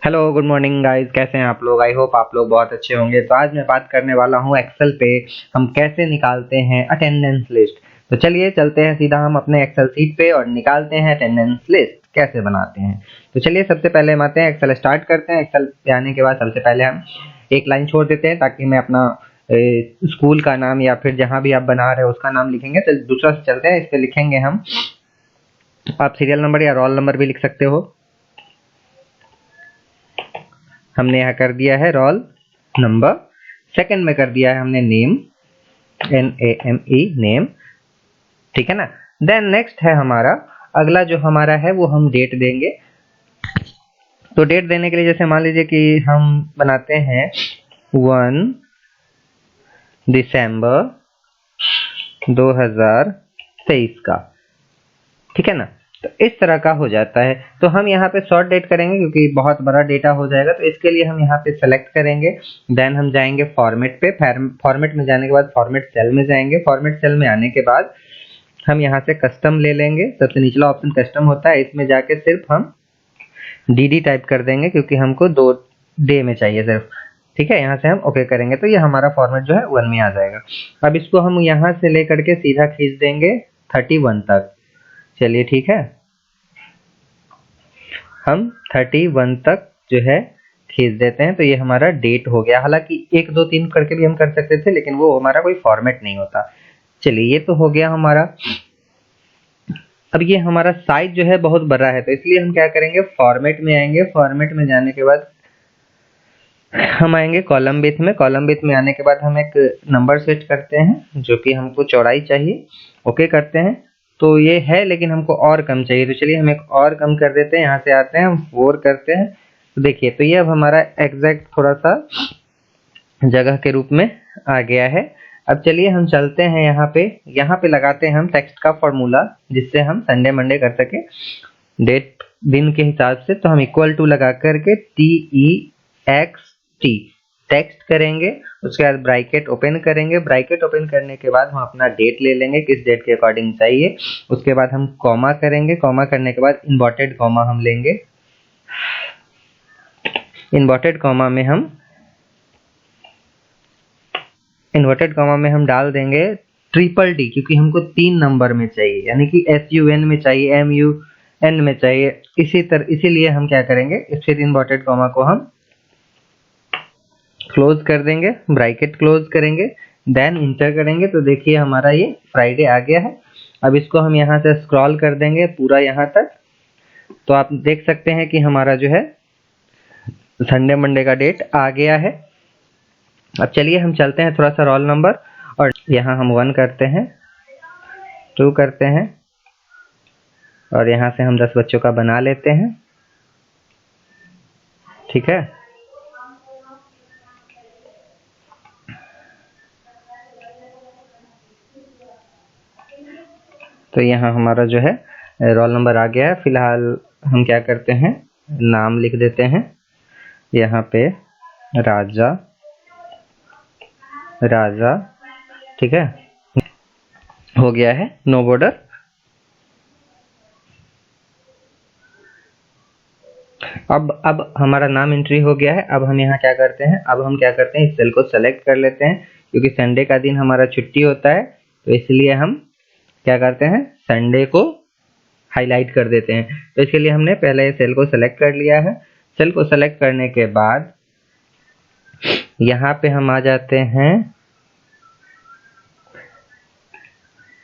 Hello good morning guys, कैसे हैं आप लोग। आई होप आप लोग बहुत अच्छे होंगे। तो आज मैं बात करने वाला हूं एक्सेल पे हम कैसे निकालते हैं अटेंडेंस लिस्ट। तो चलिए चलते हैं सीधा हम अपने एक्सेल सीट पे और निकालते हैं अटेंडेंस लिस्ट कैसे बनाते हैं। तो चलिए सबसे पहले हम आते हैं एक्सेल स्टार्ट करते हैं। एक्सेल पे आने के बाद सबसे पहले हम एक लाइन छोड़ देते हैं ताकि मैं अपना स्कूल का नाम या फिर जहाँ भी आप बना रहे हो उसका नाम लिखेंगे। तो दूसरा से चलते हैं, इस पे लिखेंगे हम, आप सीरियल नंबर या रोल नंबर भी लिख सकते हो। हमने यहाँ कर दिया है रोल नंबर। सेकंड में कर दिया है हमने नेम, NAME नेम, ठीक है ना। देन नेक्स्ट है हमारा अगला जो हमारा है वो हम डेट देंगे। तो डेट देने के लिए जैसे मान लीजिए कि हम बनाते हैं 1 दिसंबर 2023 का, ठीक है ना। तो इस तरह का हो जाता है। तो हम यहाँ पे शॉर्ट डेट करेंगे क्योंकि बहुत बड़ा डेटा हो जाएगा। तो इसके लिए हम यहाँ पे सेलेक्ट करेंगे, देन हम जाएंगे फॉर्मेट पे। फॉर्मेट में जाने के बाद फॉर्मेट सेल में जाएंगे। फॉर्मेट सेल में आने के बाद हम यहाँ से कस्टम ले लेंगे। सबसे निचला ऑप्शन कस्टम होता है, इसमें जाके सिर्फ हम DD टाइप कर देंगे क्योंकि हमको 2 डे में चाहिए सिर्फ, ठीक है। यहाँ से हम ओके करेंगे तो ये हमारा फॉर्मेट जो है 1 में आ जाएगा। अब इसको हम यहाँ से लेकर के सीधा खींच देंगे 31 तक। चलिए ठीक है, हम 31 तक जो है खींच देते हैं। तो ये हमारा डेट हो गया। हालांकि 1 2 3 करके भी हम कर सकते थे लेकिन वो हमारा कोई फॉर्मेट नहीं होता। चलिए ये तो हो गया हमारा। अब ये हमारा साइज जो है बहुत बड़ा है तो इसलिए हम क्या करेंगे, फॉर्मेट में आएंगे। फॉर्मेट में जाने के बाद हम आएंगे कॉलम विड्थ में। कॉलम विड्थ में आने के बाद हम एक नंबर सेट करते हैं जो कि हमको चौड़ाई चाहिए, ओके करते हैं। तो ये है लेकिन हमको और कम चाहिए, तो चलिए हम एक और कम कर देते हैं। यहाँ से आते हैं हम 4 करते हैं। तो देखिए तो ये अब हमारा एग्जैक्ट थोड़ा सा जगह के रूप में आ गया है। अब चलिए हम चलते हैं यहाँ पे लगाते हैं हम टेक्स्ट का फॉर्मूला जिससे हम संडे मंडे कर सके डेट दिन के हिसाब से। तो हम इक्वल टू लगा करके TEXT टेक्स्ट करेंगे, उसके बाद ब्रैकेट ओपन करेंगे। ब्रैकेट ओपन करने के बाद हम अपना डेट ले लेंगे, किस डेट के अकॉर्डिंग चाहिए। उसके बाद हम कॉमा करेंगे। कॉमा करने के बाद इन्वर्टेड कॉमा हम लेंगे। इन्वर्टेड कॉमा में हम डाल देंगे TTT क्योंकि हमको 3 नंबर में चाहिए, यानी कि SUN में चाहिए, MUN में चाहिए। इसीलिए हम क्या करेंगे, फिर इन्वर्टेड कॉमा को हम क्लोज कर देंगे, ब्रैकेट क्लोज करेंगे, देन इंटर करेंगे। तो देखिए हमारा ये फ्राइडे आ गया है। अब इसको हम यहाँ से स्क्रॉल कर देंगे पूरा यहाँ तक। तो आप देख सकते हैं कि हमारा जो है संडे मंडे का डेट आ गया है। अब चलिए हम चलते हैं थोड़ा सा रोल नंबर, और यहाँ हम 1 करते हैं, 2 करते हैं, और यहाँ से हम 10 बच्चों का बना लेते हैं, ठीक है। तो यहाँ हमारा जो है रोल नंबर आ गया है। फिलहाल हम क्या करते हैं, नाम लिख देते हैं यहाँ पे राजा, ठीक है, हो गया है, नो बॉर्डर। अब हमारा नाम एंट्री हो गया है। अब हम यहाँ क्या करते हैं, इस सेल को सेलेक्ट कर लेते हैं क्योंकि संडे का दिन हमारा छुट्टी होता है। तो इसलिए हम क्या करते हैं, संडे को हाईलाइट कर देते हैं। तो इसके लिए हमने पहले सेल को सेलेक्ट कर लिया है। सेल को सेलेक्ट करने के बाद यहाँ पे हम आ जाते हैं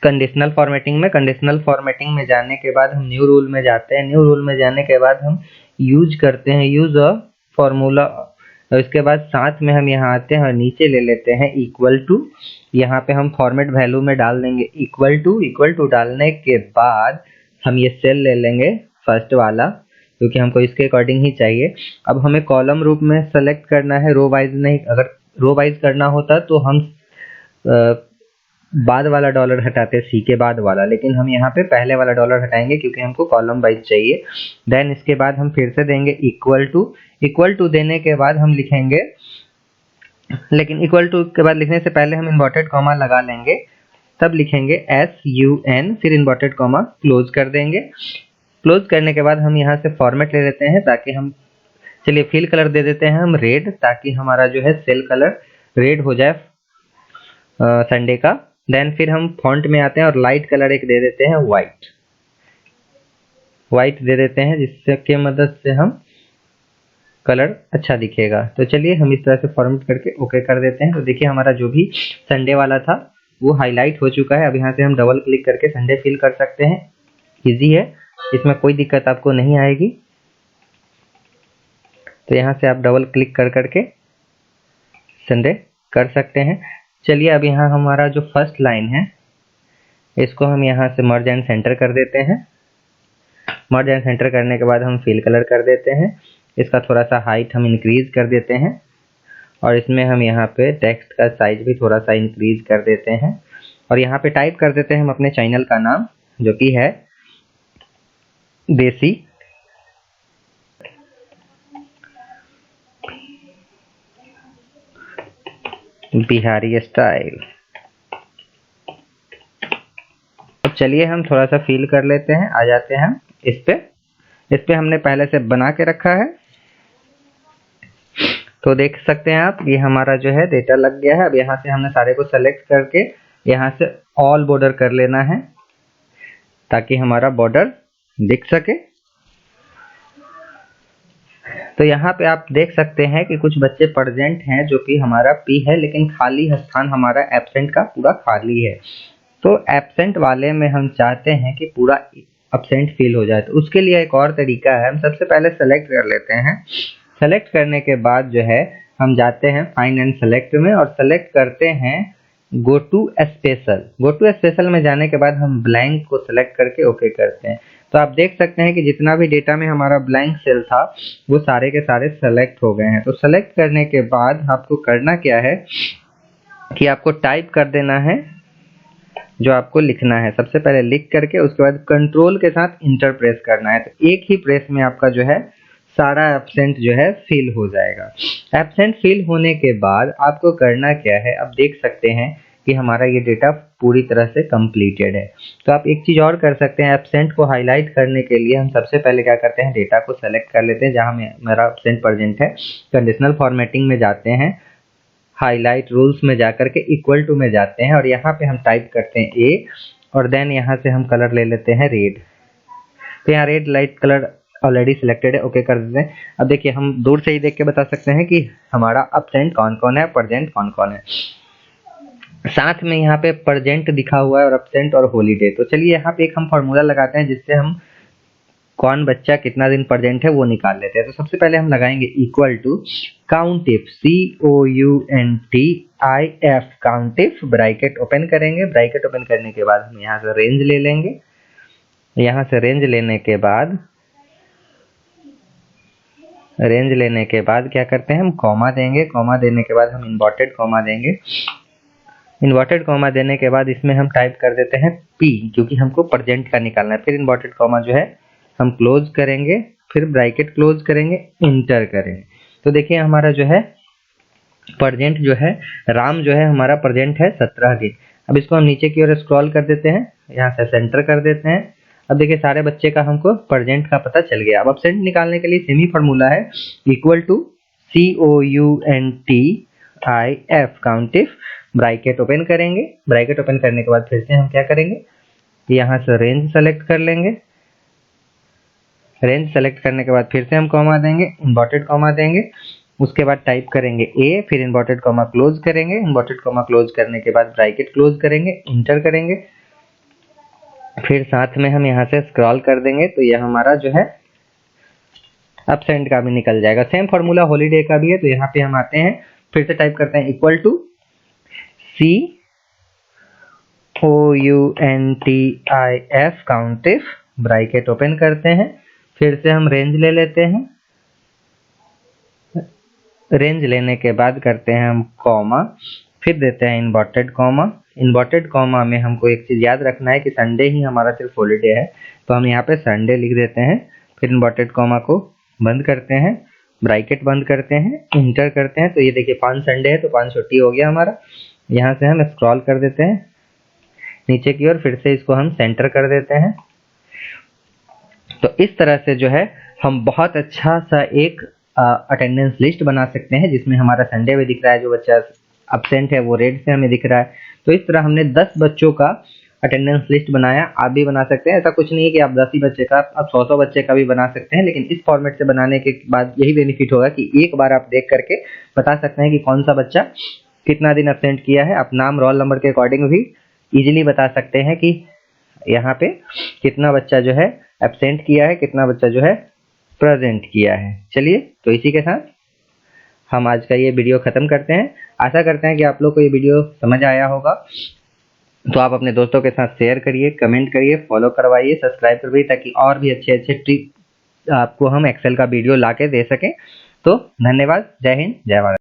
कंडीशनल फॉर्मेटिंग में। कंडीशनल फॉर्मेटिंग में जाने के बाद हम न्यू रूल में जाते हैं। न्यू रूल में जाने के बाद हम यूज करते हैं यूज अ फॉर्मूला। और इसके बाद साथ में हम यहाँ आते हैं और नीचे ले लेते हैं इक्वल टू। यहाँ पे हम फॉर्मेट वैल्यू में डाल देंगे इक्वल टू डालने के बाद हम ये सेल ले लेंगे फर्स्ट वाला क्योंकि हमको इसके अकॉर्डिंग ही चाहिए। अब हमें कॉलम रूप में सेलेक्ट करना है, रो वाइज नहीं। अगर रो वाइज करना होता तो हम बाद वाला डॉलर हटाते, सी के बाद वाला, लेकिन हम यहाँ पे पहले वाला डॉलर हटाएंगे क्योंकि हमको कॉलम वाइज चाहिए। देन इसके बाद हम फिर से देंगे इक्वल टू देने के बाद हम लिखेंगे, लेकिन इक्वल टू के बाद लिखने से पहले हम इन्वर्टेड कॉमा लगा लेंगे, तब लिखेंगे SUN, फिर इन्वर्टेड कॉमा क्लोज कर देंगे। क्लोज करने के बाद हम यहाँ से फॉर्मेट ले लेते हैं ताकि हम चलिए फिल कलर दे देते हैं हम रेड, ताकि हमारा जो है सेल कलर रेड हो जाए संडे का। देन फिर हम फॉन्ट में आते हैं और लाइट कलर एक दे देते हैं व्हाइट, व्हाइट दे देते हैं, जिससे के मदद से हम कलर अच्छा दिखेगा। तो चलिए हम इस तरह से फॉर्मेट करके ओके कर देते हैं। तो देखिए हमारा जो भी संडे वाला था वो हाईलाइट हो चुका है। अब यहाँ से हम डबल क्लिक करके संडे फिल कर सकते हैं, इजी है, इसमें कोई दिक्कत आपको नहीं आएगी। तो यहाँ से आप डबल क्लिक कर करके संडे कर सकते हैं। चलिए अब यहाँ हमारा जो फर्स्ट लाइन है इसको हम यहाँ से मर्ज एंड सेंटर कर देते हैं। मर्ज एंड सेंटर करने के बाद हम फिल कलर कर देते हैं। इसका थोड़ा सा हाइट हम इंक्रीज कर देते हैं और इसमें हम यहाँ पे टेक्स्ट का साइज भी थोड़ा सा इंक्रीज कर देते हैं और यहाँ पे टाइप कर देते हैं हम अपने चैनल का नाम, जो कि है देसी बिहारी स्टाइल। अब चलिए हम थोड़ा सा फिल कर लेते हैं, आ जाते हैं इस पे हमने पहले से बना के रखा है। तो देख सकते हैं आप ये हमारा जो है डेटा लग गया है। अब यहाँ से हमने सारे को सेलेक्ट करके यहाँ से ऑल बॉर्डर कर लेना है ताकि हमारा बॉर्डर दिख सके। तो यहाँ पे आप देख सकते हैं कि कुछ बच्चे प्रेजेंट हैं जो कि हमारा पी है, लेकिन खाली स्थान हमारा एब्सेंट का पूरा खाली है। तो एब्सेंट वाले में हम चाहते हैं कि पूरा एब्सेंट फील हो जाए। तो उसके लिए एक और तरीका है, हम सबसे पहले सेलेक्ट कर लेते हैं। सेलेक्ट करने के बाद जो है हम जाते हैं फाइंड एंड सेलेक्ट में और सेलेक्ट करते हैं go to special. Go to special में जाने के बाद हम ब्लैंक को सेलेक्ट करके ओके करते हैं। तो आप देख सकते हैं कि जितना भी डेटा में हमारा ब्लैंक सेल था वो सारे के सारे सेलेक्ट हो गए हैं। तो सेलेक्ट करने के बाद आपको करना क्या है कि आपको टाइप कर देना है जो आपको लिखना है। सबसे पहले लिख करके उसके बाद कंट्रोल के साथ इंटर प्रेस करना है। तो एक ही प्रेस में आपका जो है सारा एब्सेंट जो है फिल हो जाएगा। एब्सेंट फिल होने के बाद आपको करना क्या है, अब देख सकते हैं कि हमारा ये डेटा पूरी तरह से कंप्लीटेड है। तो आप एक चीज़ और कर सकते हैं, एब्सेंट को हाईलाइट करने के लिए हम सबसे पहले क्या करते हैं, डेटा को सेलेक्ट कर लेते हैं जहाँ मेरा एब्सेंट प्रेजेंट है। कंडीशनल फॉर्मेटिंग में जाते हैं, हाईलाइट रूल्स में जाकर के इक्वल टू में जाते हैं और यहाँ पे हम टाइप करते हैं ए और देन यहाँ से हम कलर ले लेते हैं रेड। तो यहाँ red light colour already selected है, ओके कर देते हैं। अब देखिए हम दूर से ही देख के बता सकते हैं कि हमारा एब्सेंट कौन कौन है, प्रेजेंट कौन कौन है। साथ में यहाँ पे प्रेजेंट दिखा हुआ है और एब्सेंट और हॉलीडे। तो चलिए यहाँ पे एक हम फॉर्मूला लगाते हैं जिससे हम कौन बच्चा कितना दिन प्रेजेंट है वो निकाल लेते हैं। तो सबसे पहले हम लगाएंगे equal to COUNTIF, COUNTIF, COUNTIF, bracket open करेंगे। ब्रैकेट ओपन करने के बाद हम यहाँ से रेंज ले लेंगे। यहाँ से रेंज लेने के बाद क्या करते हैं, हम कॉमा देंगे। कॉमा देने के बाद हम इन्वर्टेड कॉमा देंगे। इन्वर्टेड कॉमा देने के बाद इसमें हम टाइप कर देते हैं P, क्योंकि हमको प्रेजेंट का निकालना है। फिर इन्वर्टेड कॉमा जो है हम क्लोज करेंगे, फिर ब्रैकेट क्लोज करेंगे, इंटर करेंगे। तो देखिए हमारा जो है प्रेजेंट जो है राम जो है हमारा प्रेजेंट है 17 दिन। अब इसको हम नीचे की ओर स्क्रॉल कर देते हैं, यहाँ से सेंटर कर देते हैं। अब देखिए सारे बच्चे का हमको प्रेजेंट का पता चल गया। अब एब्सेंट निकालने के लिए सेम ही फॉर्मूला है, equal to COUNTIF, COUNTIF, bracket open करेंगे। ब्रैकेट ओपन करने के बाद फिर से हम क्या करेंगे, यहाँ से रेंज सेलेक्ट कर लेंगे। रेंज सेलेक्ट करने के बाद फिर से हम कॉमा देंगे, इन्वर्टेड कॉमा देंगे। उसके बाद टाइप करेंगे ए, फिर इन्वर्टेड कॉमा क्लोज करेंगे। इन्वर्टेड कॉमा क्लोज करने के बाद ब्रैकेट क्लोज करेंगे, इंटर करेंगे। फिर साथ में हम यहाँ से स्क्रॉल कर देंगे तो यह हमारा जो है एब्सेंट का भी निकल जाएगा। सेम फॉर्मूला हॉलीडे का भी है। तो यहाँ पे हम आते हैं, फिर से टाइप करते हैं equal to COUNTIF, COUNTIF, bracket open करते हैं। फिर से हम रेंज ले लेते हैं। रेंज लेने के बाद करते हैं हम कॉमा, फिर देते हैं इन्वर्टेड कॉमा। इन्वर्टेड कॉमा में हमको एक चीज़ याद रखना है कि संडे ही हमारा सिर्फ हॉलीडे है, तो हम यहाँ पे संडे लिख देते हैं। फिर इन्वर्टेड कॉमा को बंद करते हैं, ब्रैकेट बंद करते हैं, इंटर करते हैं। तो ये देखिए 5 संडे है तो 5 छुट्टी हो गया हमारा। यहाँ से हम स्क्रॉल कर देते हैं नीचे की ओर, फिर से इसको हम सेंटर कर देते हैं। तो इस तरह से जो है हम बहुत अच्छा सा एक अटेंडेंस लिस्ट बना सकते हैं जिसमें हमारा संडे में दिख रहा है, जो बच्चा एब्सेंट है वो रेड से हमें दिख रहा है। तो इस तरह हमने 10 बच्चों का अटेंडेंस लिस्ट बनाया। आप भी बना सकते हैं, ऐसा कुछ नहीं है कि आप 10 ही बच्चे का, आप 100 बच्चे का भी बना सकते हैं, लेकिन इस फॉर्मेट से बनाने के बाद यही बेनिफिट होगा कि एक बार आप देख करके बता सकते हैं कि कौन सा बच्चा कितना दिन एब्सेंट किया है। आप नाम रोल नंबर के अकॉर्डिंग भी इजीली बता सकते हैं कि यहाँ पे कितना बच्चा जो है एब्सेंट किया है, कितना बच्चा जो है प्रेजेंट किया है। चलिए, तो इसी के साथ हम आज का ये वीडियो ख़त्म करते हैं। आशा करते हैं कि आप लोग को ये वीडियो समझ आया होगा। तो आप अपने दोस्तों के साथ शेयर करिए, कमेंट करिए, फॉलो करवाइए, सब्सक्राइब करवाइए, ताकि और भी अच्छे अच्छे ट्रिक आपको हम एक्सेल का वीडियो ला के दे सकें। तो धन्यवाद। जय हिंद, जय भारत।